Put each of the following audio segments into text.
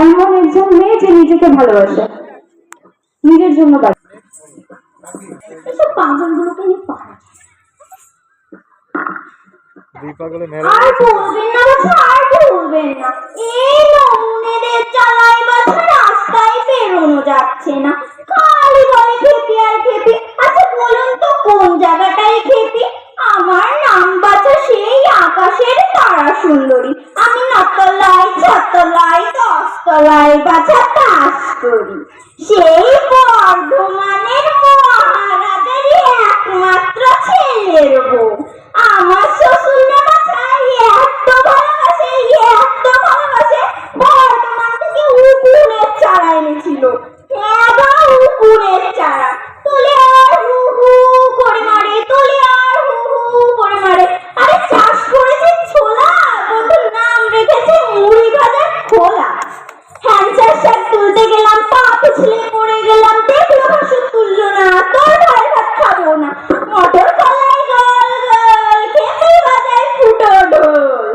এমন একজন মেয়ে যে নিজেকে ভালোবাসে, নিজের জন্য এসব পাগলগুলোকে নিয়ে পারা আর বলবেন না বাছা, আর বলবেন না। এই নমুনেদের চালাই বাছা রাস্তায় বেরোনো যাচ্ছে না, খালি বলে খেপি আর খেপি। আচ্ছা বলুন তো কোন জায়গাটায় খেপি? আমার নাম বাছা সেই আকাশের তারা সুন্দরী। আমি নতলায় ছতলায় দশতলায় বাছা বাস করি। সেই বর্ধমানের মহারাজের একমাত্র ছেলের বউ। আমার শ্বশুর না বাছা এত ভালোবাসে, এত ভালোবাসে, বর্ধমান থেকে উকুনের চারা এনেছিল। উকুনের চারা তুলে আর হু হু করে মারে, তুলে আর হু হু করে মারে। আরে চাষ করেছে ছোলা, বন্ধুর নাম রেখেছে মুড়ি ভাজার খোলা। হ্যান্সার শাক তুলতে গেলাম, পা পিছলে পড়ে গেলাম, দেখলো ভাসুর তুললো না, তোর ভাই ভাত খাবো না। মটর কলাই গোল গোল, খেপি বাজায় ফুটো ঢোল।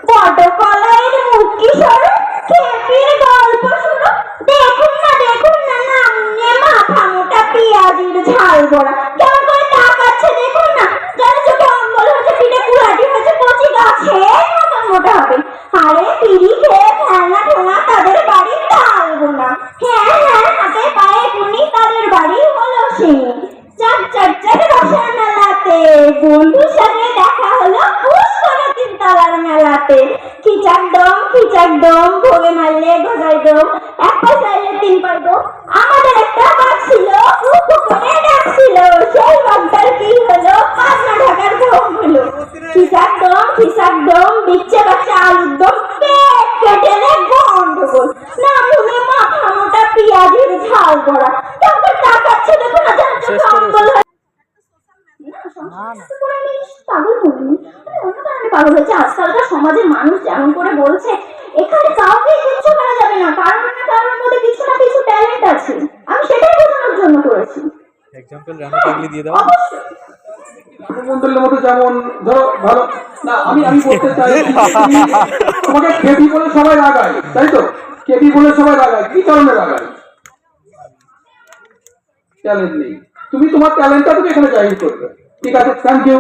বড় কলাইয়ের মুখ কি সরু, খেপির গল্প শুরু। দেখুন না নামনে মাথা মোটা পেঁয়াজির ঝাল বড়া। কেমন করে তাকাচ্ছে দেখুন না, যেন চোখে অম্বল হয়েছে, পিঠে কুড়াটি হয়েছে, কচি গাছে মতন মোটা হবে। আরে পিড়ি খেয়ে ফেলনা ঠোঙা তাদের বাড়ির তাল গোনা। হ্যাঁ হাতে পায়ে গুনি তাদের বাড়ি হলো সিঁড়ি। চাক চাক চাক রসার মেলাতে বন্ধুর সাথে দেখা হলো পুষ্করা তিনতলার মেলাতে। খিচাক ডম ভোগে মারলে গজাই ডম, এক পা চাইলে তিন পাই ডম। আমাদের একটা বাঘ ছিল, পুকুরে ডাকছিল, সেই বাঘটার কি হলো, পাতলা ঢাকার ঘুম হলো। খিচাক ডম দিচ্ছে বাচ্চা আলুর দম, পেট কেটেলে গন্ডগোল। নামুনে মাথা মোটা পেঁয়াজির ঝাল বড়া। কেমন তাকাচ্ছে দেখো না, যেন চোখে অম্বল হয়। পাগল হয়েছে। আজকালকার সমাজের মানুষ যেমন করে বলছে, এখানে কাউকে কিচ্ছু করা যাবে না, কারণ কারোর মধ্যে কিছু না কিছু ট্যালেন্ট আছে। আমি সেটাই বোঝানোর জন্য করেছি। এক্সাম্পল রানা পাগলি দিয়ে দাও। মন্ত্রীর মতো যেমন ধরো ভালো না, আমি বলতে চাই তোমাকে খেপি বলে সবাই রাগায়, তাই তো? খেপি বলে সবাই রাগায়, কি কারণে রাগায়? ট্যালেন্ট নেই। তুমি তোমার ট্যালেন্টটা তুমি এখানে জাহির করবে। ঠিক আছে, থ্যাংক ইউ।